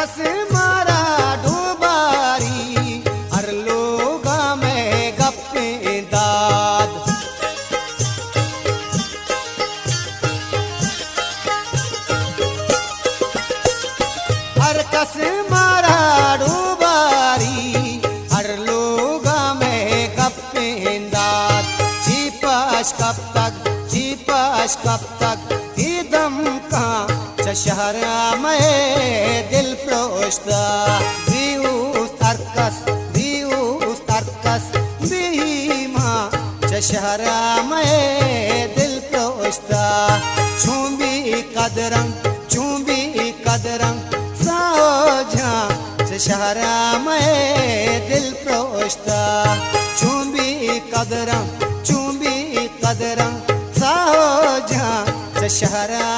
कस मारा डूबारी हर लोगा में गप्पे दाद। हर कस मारा डूबारी हर लोगा में गप्पे दाद। जीपाश कब तक ही दम का शहरा में दिल प्रोश्ता दिउस तरकस बीमा शहरा में दिल प्रोश्ता। चूंबी कदरंग साझा शहरा में दिल प्रोश्ता। चूंबी कदरंग साझा शहरा